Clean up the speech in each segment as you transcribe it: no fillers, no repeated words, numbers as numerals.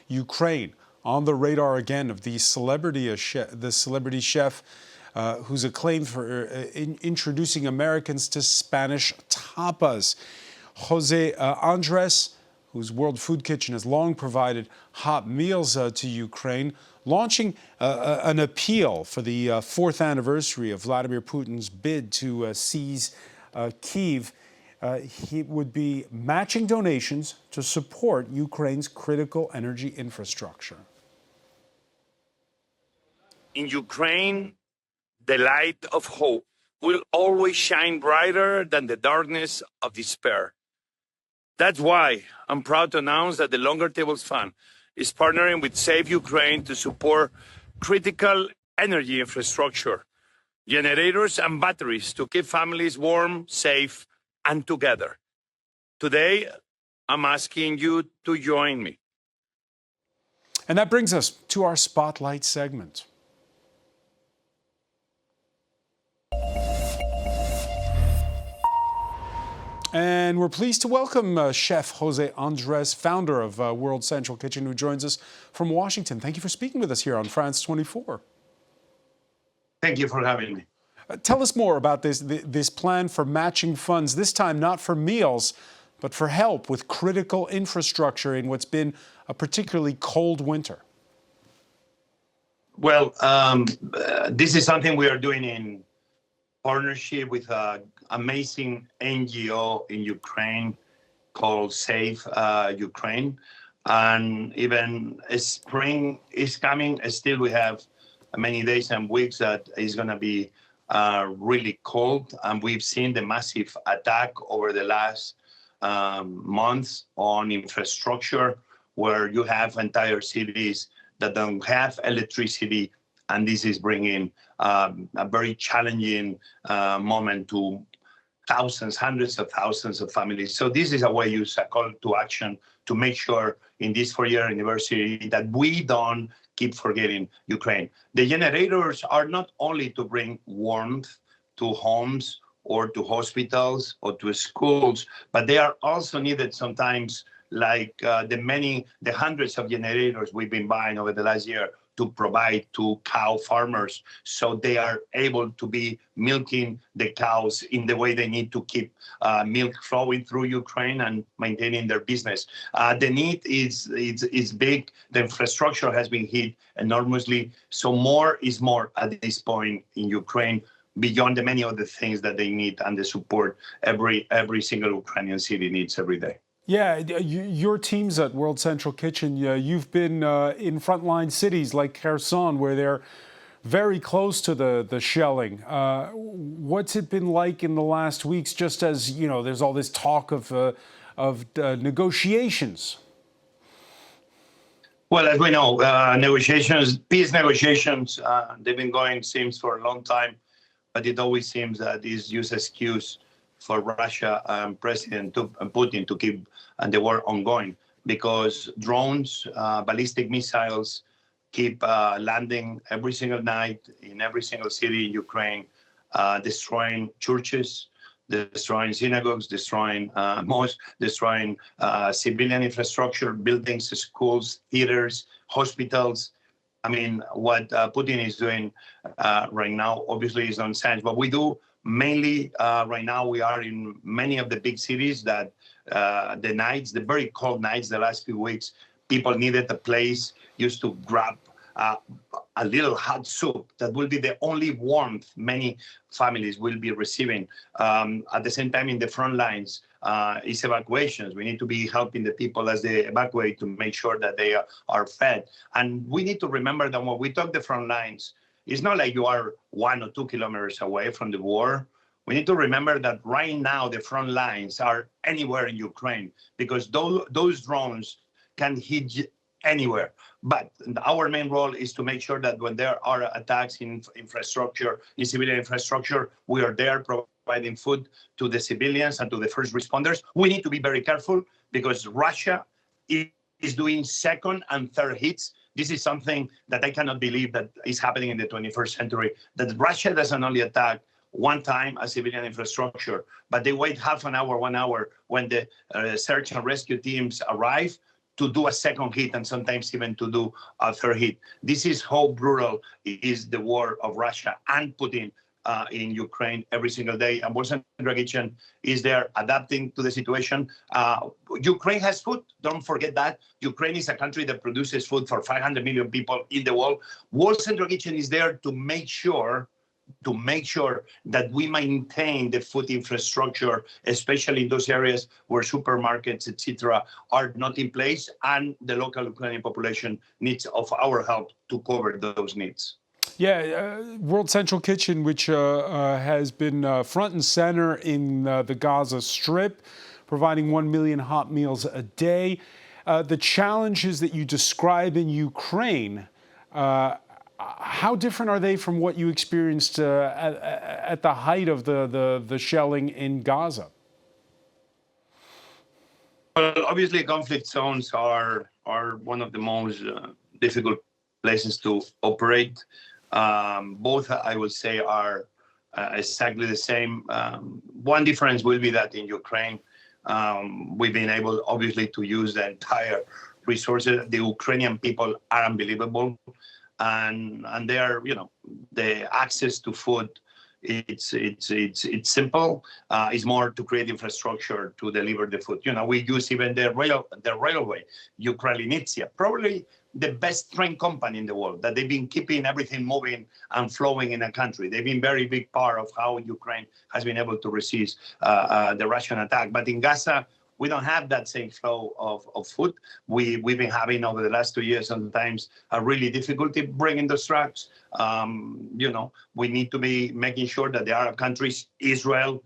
Ukraine. On the radar again of the celebrity chef who's acclaimed for introducing Americans to Spanish tapas. Jose Andres, whose World Food Kitchen has long provided hot meals to Ukraine, launching an appeal for the fourth anniversary of Vladimir Putin's bid to seize Kyiv. He would be matching donations to support Ukraine's critical energy infrastructure. In Ukraine, the light of hope will always shine brighter than the darkness of despair. That's why I'm proud to announce that the Longer Tables Fund is partnering with Save Ukraine to support critical energy infrastructure, generators and batteries to keep families warm, safe, and together. Today, I'm asking you to join me. And that brings us to our Spotlight segment. And we're pleased to welcome Chef Jose Andres, founder of World Central Kitchen, who joins us from Washington. Thank you for speaking with us here on France 24. Thank you for having me. Tell us more about this plan for matching funds, this time not for meals, but for help with critical infrastructure in what's been a particularly cold winter. Well, this is something we are doing in partnership with an amazing NGO in Ukraine called Save Ukraine. And even spring is coming. Still, we have many days and weeks that is going to be really cold. And we've seen the massive attack over the last months on infrastructure, where you have entire cities that don't have electricity. And this is bringing a very challenging moment to thousands, hundreds of thousands of families. So this is a way, use a call to action to make sure in this 4-year anniversary that we don't keep forgetting Ukraine. The generators are not only to bring warmth to homes or to hospitals or to schools, but they are also needed sometimes, like the hundreds of generators we've been buying over the last year to provide to cow farmers, so they are able to be milking the cows in the way they need to keep milk flowing through Ukraine and maintaining their business. The need is big. The infrastructure has been hit enormously. So more is more at this point in Ukraine, beyond the many other things that they need and the support every single Ukrainian city needs every day. Yeah, your teams at World Central Kitchen, you've been in frontline cities like Kherson, where they're very close to the shelling. What's it been like in the last weeks, just as, you know, there's all this talk of negotiations? Well, as we know, peace negotiations, they've been going, seems, for a long time, but it always seems that is used as excuse for Russia and President Putin to keep the war ongoing, because drones, ballistic missiles keep landing every single night in every single city in Ukraine, destroying churches, destroying synagogues, destroying mosques, destroying civilian infrastructure, buildings, schools, theaters, hospitals. I mean, what Putin is doing right now obviously is nonsense. But we do mainly right now, we are in many of the big cities that the very cold nights, the last few weeks, people needed a place, used to grab a little hot soup that will be the only warmth many families will be receiving. At the same time, in the front lines, is evacuations. We need to be helping the people as they evacuate to make sure that they are fed. And we need to remember that when we talk the front lines, it's not like you are 1 or 2 kilometers away from the war. We need to remember that right now the front lines are anywhere in Ukraine, because those drones can hit anywhere. But our main role is to make sure that when there are attacks in infrastructure, in civilian infrastructure, we are there providing food to the civilians and to the first responders. We need to be very careful, because Russia is doing second and third hits. This is something that I cannot believe that is happening in the 21st century, that Russia doesn't only attack one time a civilian infrastructure, but they wait half an hour, 1 hour when the search and rescue teams arrive to do a second hit and sometimes even to do a third hit. This is how brutal is the war of Russia and Putin in Ukraine every single day. And Bolsonaro Dragic is there adapting to the situation. Ukraine has food. Don't forget that. Ukraine is a country that produces food for 500 million people in the world. Bolsonaro Dragic is there to make sure that we maintain the food infrastructure, especially in those areas where supermarkets, etc., are not in place, and the local Ukrainian population needs of our help to cover those needs. Yeah, World Central Kitchen, which has been front and center in the Gaza Strip, providing 1 million hot meals a day. The challenges that you describe in Ukraine, how different are they from what you experienced at the height of the shelling in Gaza? Well, obviously, conflict zones are one of the most difficult places to operate. Both, I would say, are exactly the same. One difference will be that in Ukraine, we've been able, obviously, to use the entire resources. The Ukrainian people are unbelievable, and they are, the access to food. It's simple. It's more to create infrastructure to deliver the food. We use even the railway, Ukrainitsia, probably the best train company in the world, that they've been keeping everything moving and flowing in a country. They've been very big part of how Ukraine has been able to resist the Russian attack. But in Gaza, we don't have that same flow of food. We've been having over the last 2 years sometimes a really difficulty bringing those trucks. We need to be making sure that the Arab countries, Israel,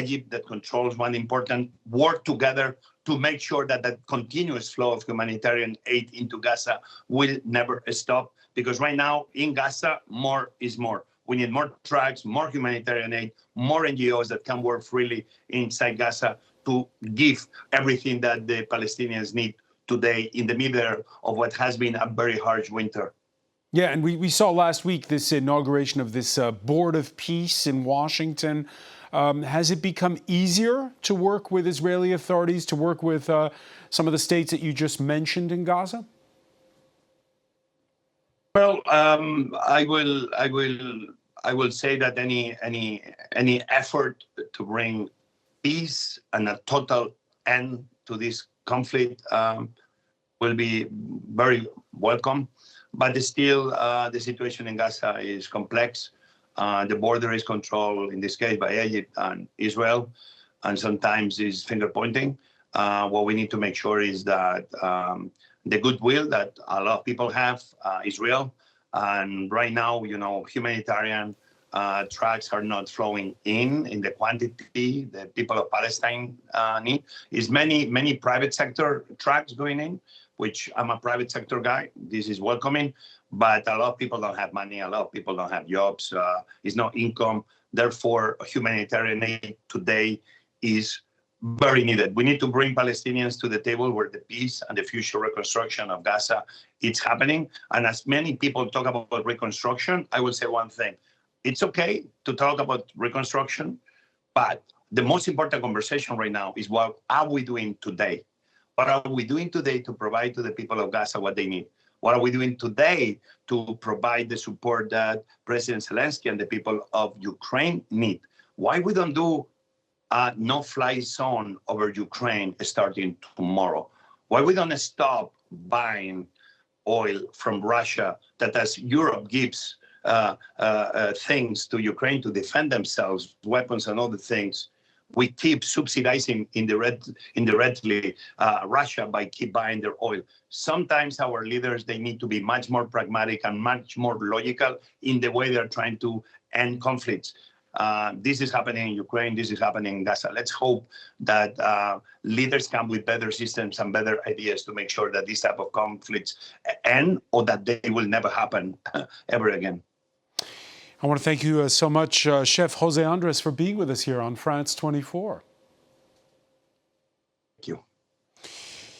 Egypt, that controls one important, work together to make sure that that continuous flow of humanitarian aid into Gaza will never stop. Because right now in Gaza, more is more. We need more trucks, more humanitarian aid, more NGOs that can work freely inside Gaza to give everything that the Palestinians need today in the middle of what has been a very harsh winter. Yeah, and we saw last week this inauguration of this Board of Peace in Washington. Has it become easier to work with Israeli authorities, to work with some of the states that you just mentioned in Gaza? Well, I will say that any effort to bring peace and a total end to this conflict will be very welcome. But still, the situation in Gaza is complex. The border is controlled, in this case, by Egypt and Israel, and sometimes is finger pointing. What we need to make sure is that the goodwill that a lot of people have is real. And right now, humanitarian trucks are not flowing in the quantity that people of Palestine need. Is many private sector trucks going in, which I'm a private sector guy. This is welcoming, but a lot of people don't have money. A lot of people don't have jobs. There's no income. Therefore, humanitarian aid today is very needed. We need to bring Palestinians to the table where the peace and the future reconstruction of Gaza is happening. And as many people talk about reconstruction, I will say one thing. It's okay to talk about reconstruction, but the most important conversation right now is what are we doing today? What are we doing today to provide to the people of Gaza what they need? What are we doing today to provide the support that President Zelensky and the people of Ukraine need? Why we don't do a no-fly zone over Ukraine starting tomorrow? Why we don't stop buying oil from Russia that, as Europe gives things to Ukraine to defend themselves, weapons and other things, we keep subsidizing indirectly Russia by keep buying their oil. Sometimes our leaders, they need to be much more pragmatic and much more logical in the way they're trying to end conflicts. This is happening in Ukraine. This is happening in Gaza. Let's hope that leaders come with better systems and better ideas to make sure that these type of conflicts end, or that they will never happen ever again. I want to thank you so much, Chef Jose Andres, for being with us here on France 24. Thank you.